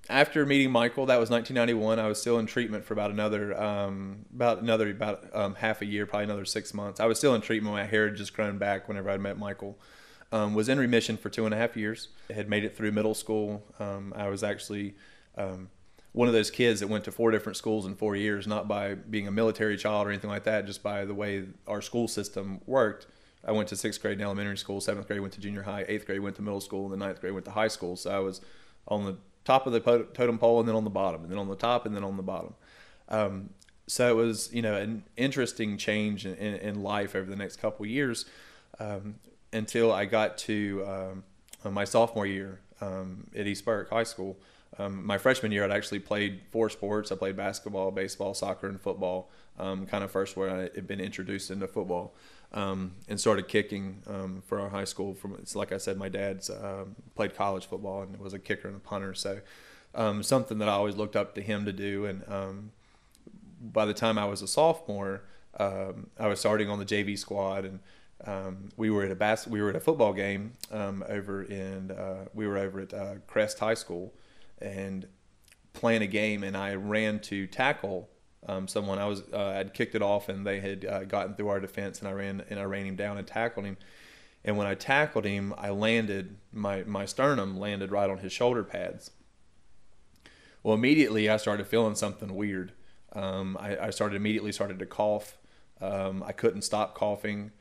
after meeting Michael, that was 1991. I was still in treatment for about half a year, probably another 6 months. I was still in treatment. My hair had just grown back whenever I met Michael. Was in remission for 2.5 years. I had made it through middle school. I was actually one of those kids that went to 4 different schools in 4 years, not by being a military child or anything like that, just by the way our school system worked. I went to 6th grade in elementary school, 7th grade went to junior high, 8th grade went to middle school, and the 9th grade went to high school. So I was on the top of the totem pole, and then on the bottom, and then on the top, and then on the bottom. So it was, an interesting change in life over the next couple of years, until I got to my sophomore year at East Burke High School. My freshman year, I'd actually played 4 sports. I played basketball, baseball, soccer, and football. Kind of first where I had been introduced into football, and started kicking for our high school. It's like I said, my dad's played college football and was a kicker and a punter. So something that I always looked up to him to do. And by the time I was a sophomore, I was starting on the JV squad, and we were at a football game we were over at Crest High School and playing a game, and I ran to tackle someone. I'd kicked it off, and they had gotten through our defense, and I ran him down and tackled him. And when I tackled him, I landed my sternum landed right on his shoulder pads. Well, immediately I started feeling something weird. I immediately started to cough. I couldn't stop coughing.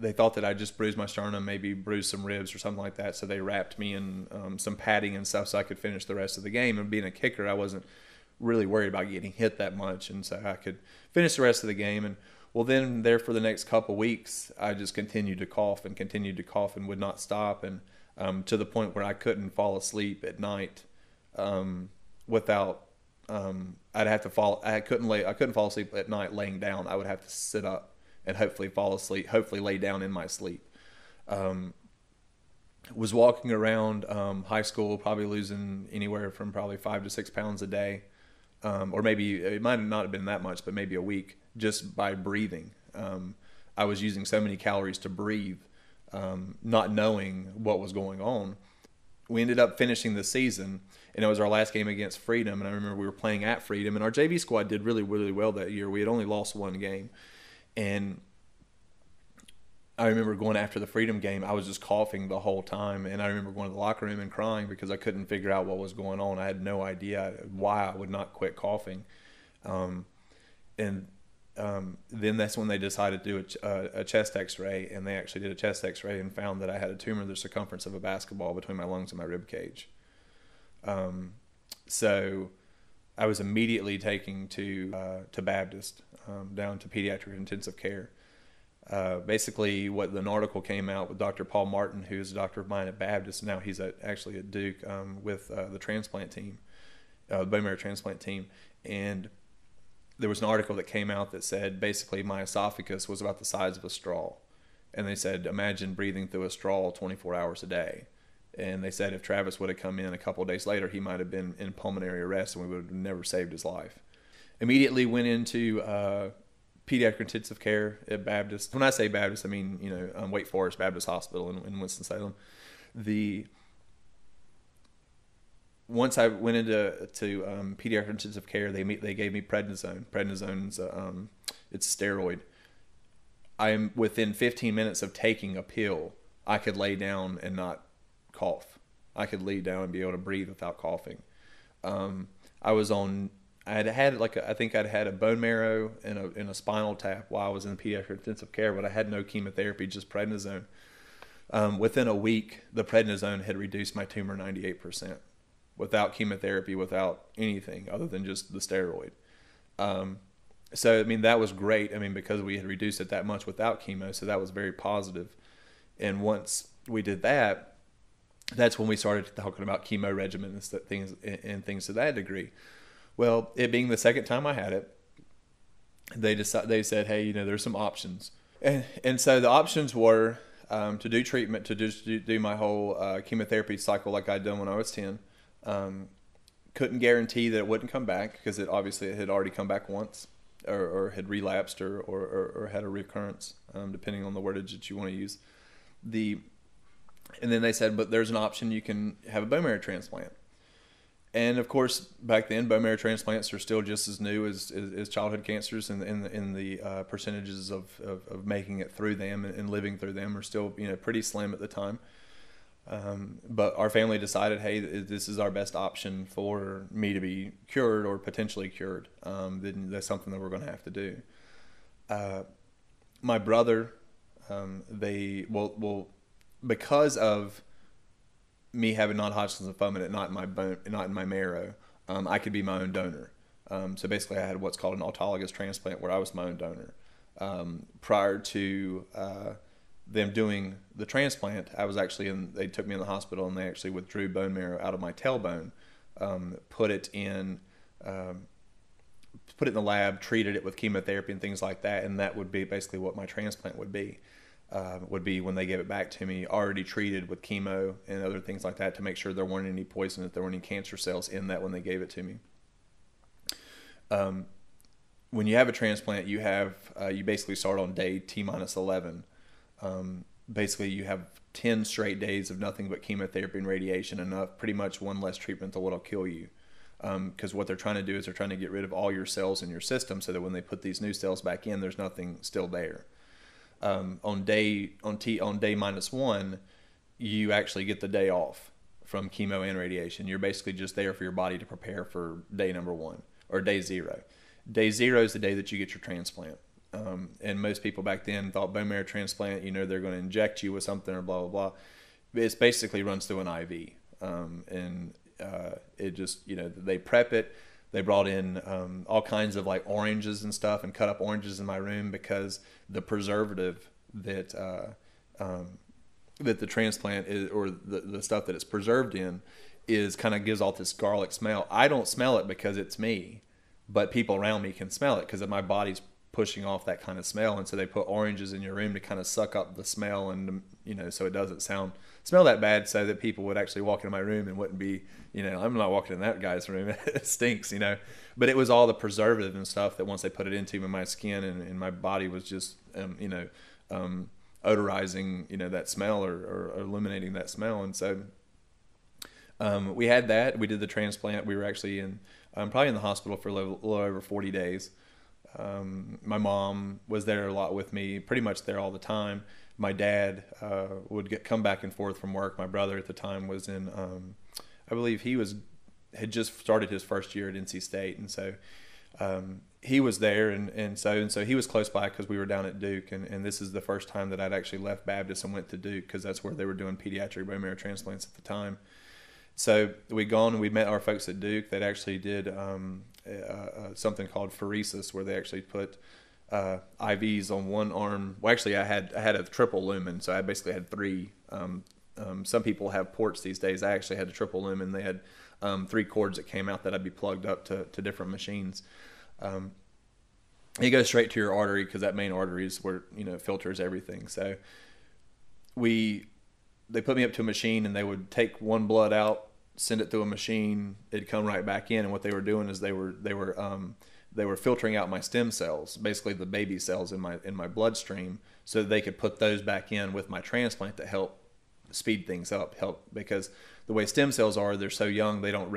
They thought that I just bruised my sternum, maybe bruised some ribs or something like that. So they wrapped me in some padding and stuff so I could finish the rest of the game. And being a kicker, I wasn't really worried about getting hit that much, and so I could finish the rest of the game. And well, then there for the next couple weeks, I just continued to cough and would not stop, and to the point where I couldn't fall asleep at night without. I'd have to fall. I couldn't fall asleep at night laying down. I would have to sit up and hopefully fall asleep. Hopefully lay down in my sleep. Was walking around high school, probably losing anywhere from probably 5 to 6 pounds a day, or maybe it might not have been that much, but maybe a week, just by breathing. I was using so many calories to breathe, not knowing what was going on. We ended up finishing the season, and it was our last game against Freedom. And I remember we were playing at Freedom, and our JV squad did really, really well that year. We had only lost 1 game. And I remember going after the Freedom game, I was just coughing the whole time. And I remember going to the locker room and crying because I couldn't figure out what was going on. I had no idea why I would not quit coughing. Then that's when they decided to do a chest x-ray, and they actually did a chest x-ray and found that I had a tumor the circumference of a basketball between my lungs and my rib cage. So I was immediately taken to Baptist, down to pediatric intensive care. Basically, what an article came out with Dr. Paul Martin, who's a doctor of mine at Baptist. Now he's actually at Duke with the transplant team, the bone marrow transplant team. And there was an article that came out that said basically my esophagus was about the size of a straw. And they said, imagine breathing through a straw 24 hours a day. And they said if Travis would have come in a couple of days later, he might have been in pulmonary arrest, and we would have never saved his life. Immediately went into pediatric intensive care at Baptist. When I say Baptist, I mean, Wake Forest Baptist Hospital in Winston-Salem. Once I went into pediatric intensive care, they gave me prednisone. Prednisone's it's a steroid. I am within 15 minutes of taking a pill, I could lay down and not cough. I could lay down and be able to breathe without coughing. I think I'd had a bone marrow and a spinal tap while I was in pediatric intensive care, but I had no chemotherapy, just prednisone. Within a week, the prednisone had reduced my tumor 98%, without chemotherapy, without anything other than just the steroid. So, that was great, because we had reduced it that much without chemo, so that was very positive. And once we did that, that's when we started talking about chemo regimens and things to that degree. Well, it being the second time I had it, they said, hey, there's some options. And so the options were to do treatment, to just do my whole chemotherapy cycle like I'd done when I was 10. Couldn't guarantee that it wouldn't come back, because it had already come back once, or had relapsed or had a recurrence, depending on the wordage that you want to use. And then they said, but there's an option, you can have a bone marrow transplant. And of course, back then, bone marrow transplants are still just as new as childhood cancers, and in the percentages of making it through them and living through them are still, you know, pretty slim at the time. But our family decided, hey, this is our best option for me to be cured or potentially cured. Then that's something that we're going to have to do. My brother, because of me having non-Hodgkin's lymphoma and not in my bone, not in my marrow, I could be my own donor. So basically, I had what's called an autologous transplant, where I was my own donor. Prior to them doing the transplant, I was actually they took me in the hospital, and they actually withdrew bone marrow out of my tailbone, put it in the lab, treated it with chemotherapy and things like that, and that would be basically what my transplant would be. When they gave it back to me, already treated with chemo and other things like that, to make sure there weren't any poison, that there weren't any cancer cells in that when they gave it to me. When you have a transplant, you basically start on day T-11. Basically, you have 10 straight days of nothing but chemotherapy and radiation, and pretty much one less treatment than what'll kill you. Because what they're trying to do is they're trying to get rid of all your cells in your system, so that when they put these new cells back in, there's nothing still there. On day -1, you actually get the day off from chemo and radiation. You're basically just there for your body to prepare for day number 1 or day 0. Day 0 is the day that you get your transplant. And most people back then thought bone marrow transplant, you know, they're going to inject you with something or blah, blah, blah. It basically runs through an IV. It just, you know, they prep it. They brought in all kinds of like oranges and stuff, and cut up oranges in my room, because the preservative that the transplant is, or the stuff that it's preserved in, is kind of gives off this garlic smell. I don't smell it because it's me, but people around me can smell it because my body's pushing off that kind of smell. And so they put oranges in your room to kind of suck up the smell, and, you know, so it doesn't smell that bad, so that people would actually walk into my room and wouldn't be, you know, I'm not walking in that guy's room. It stinks, you know. But it was all the preservative and stuff that once they put it into my skin, and my body was just, odorizing, you know, that smell, or eliminating that smell. And so we had that. We did the transplant. We were actually probably in the hospital for a little over 40 days. My mom was there a lot with me, pretty much there all the time. My dad would come back and forth from work. My brother at the time was in, I believe had just started his first year at NC State, and so he was there, and so he was close by because we were down at Duke, and this is the first time that I'd actually left Baptist and went to Duke, because that's where they were doing pediatric bone marrow transplants at the time. So we'd gone and we met our folks at Duke that actually did something called pheresis, where they actually put IVs on one arm. Well, actually, I had a triple lumen, so I basically had 3. Some people have ports these days. I actually had a triple lumen. They had 3 cords that came out that I'd be plugged up to different machines. It goes straight to your artery, because that main artery is where, you know, filters everything. So they put me up to a machine, and they would take one blood out, send it through a machine, it'd come right back in. And what they were doing is they were filtering out my stem cells, basically the baby cells in my bloodstream, so that they could put those back in with my transplant to help speed things up, because the way stem cells are, they're so young, they don't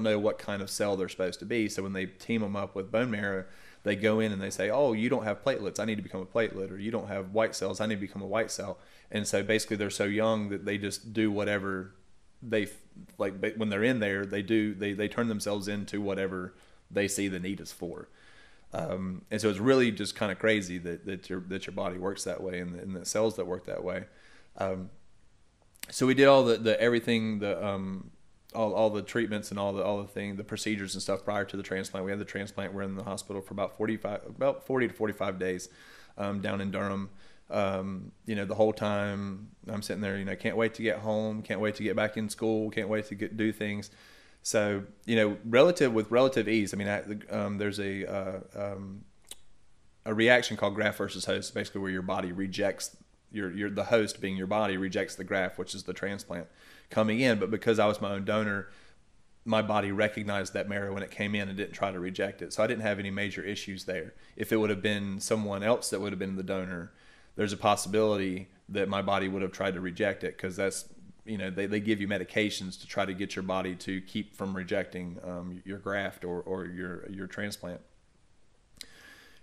know what kind of cell they're supposed to be. So when they team them up with bone marrow, they go in and they say, oh, you don't have platelets, I need to become a platelet, or you don't have white cells, I need to become a white cell. And so basically they're so young that they just do whatever they like. When they're in there, they turn themselves into whatever they see the need is for. And so it's really just kind of crazy that your body works that way, and the cells that work that way. So we did all the everything, all the treatments and all the procedures and stuff prior to the transplant. We had the transplant. We're in the hospital for about 40 to 45 days, down in Durham. You know, the whole time I'm sitting there, you know, can't wait to get home, can't wait to get back in school, can't wait to do things. So, you know, with relative ease. I mean, there's a reaction called graft versus host, basically where your body rejects the host, being your body, rejects the graft, which is the transplant coming in. But because I was my own donor, my body recognized that marrow when it came in and didn't try to reject it. So I didn't have any major issues there. If it would have been someone else that would have been the donor, there's a possibility that my body would have tried to reject it, because that's, they give you medications to try to get your body to keep from rejecting your graft or your transplant.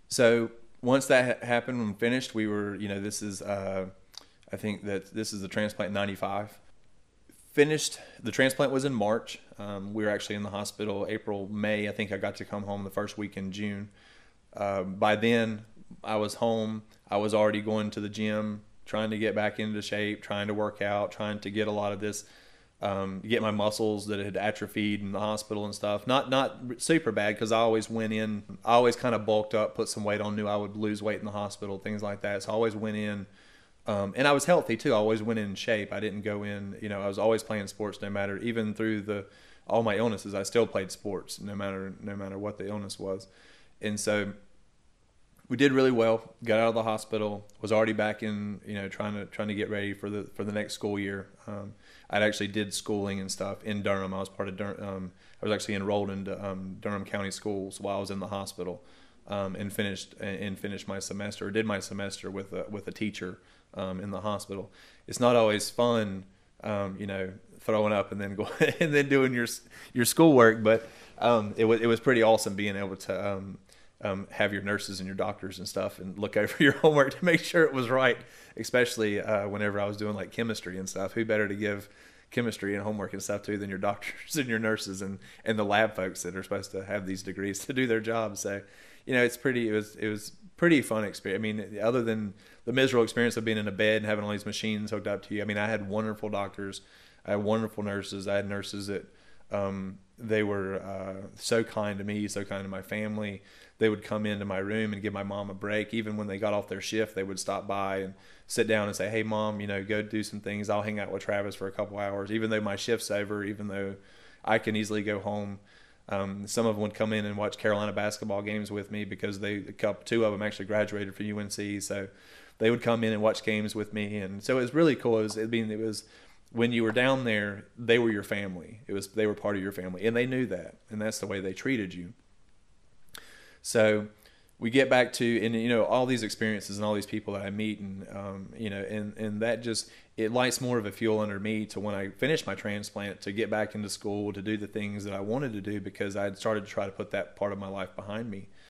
So once that happened and finished, we were, this is, I think that this is the transplant 95. Finished, the transplant was in March. We were actually in the hospital April, May. I think I got to come home the first week in June. By then, I was home. I was already going to the gym, trying to get back into shape, trying to work out, trying to get a lot of this, get my muscles that had atrophied in the hospital and stuff. Not super bad, because I always went in, I always kind of bulked up, put some weight on, knew I would lose weight in the hospital, things like that. So I always went in. And I was healthy too. I always went in shape. I didn't go in, I was always playing sports, no matter, even through all my illnesses, I still played sports no matter what the illness was. And so we did really well, got out of the hospital, was already back in, trying to get ready for the next school year. I'd actually did schooling and stuff in Durham. I was part of Durham. I was actually enrolled into Durham County Schools while I was in the hospital, and finished my semester, or did my semester with a teacher in the hospital. It's not always fun, throwing up and then going and then doing your schoolwork, but it was pretty awesome being able to have your nurses and your doctors and stuff and look over your homework to make sure it was right, especially whenever I was doing like chemistry and stuff. Who better to give chemistry and homework and stuff to than your doctors and your nurses and the lab folks that are supposed to have these degrees to do their job. So it was pretty fun experience. I mean, other than the miserable experience of being in a bed and having all these machines hooked up to you, I mean, I had wonderful doctors, I had wonderful nurses. I had nurses that they were so kind to me, so kind to my family. They would come into my room and give my mom a break. Even when they got off their shift, they would stop by and sit down and say, "Hey, Mom, go do some things. I'll hang out with Travis for a couple hours," even though my shift's over, even though I can easily go home. Some of them would come in and watch Carolina basketball games with me, because two of them actually graduated from UNC, so they would come in and watch games with me, and so it was really cool. It was when you were down there, they were your family. They were part of your family, and they knew that, and that's the way they treated you. So we get back to, and all these experiences and all these people that I meet, and and that just, it lights more of a fuel under me to, when I finish my transplant, to get back into school, to do the things that I wanted to do, because I had started to try to put that part of my life behind me.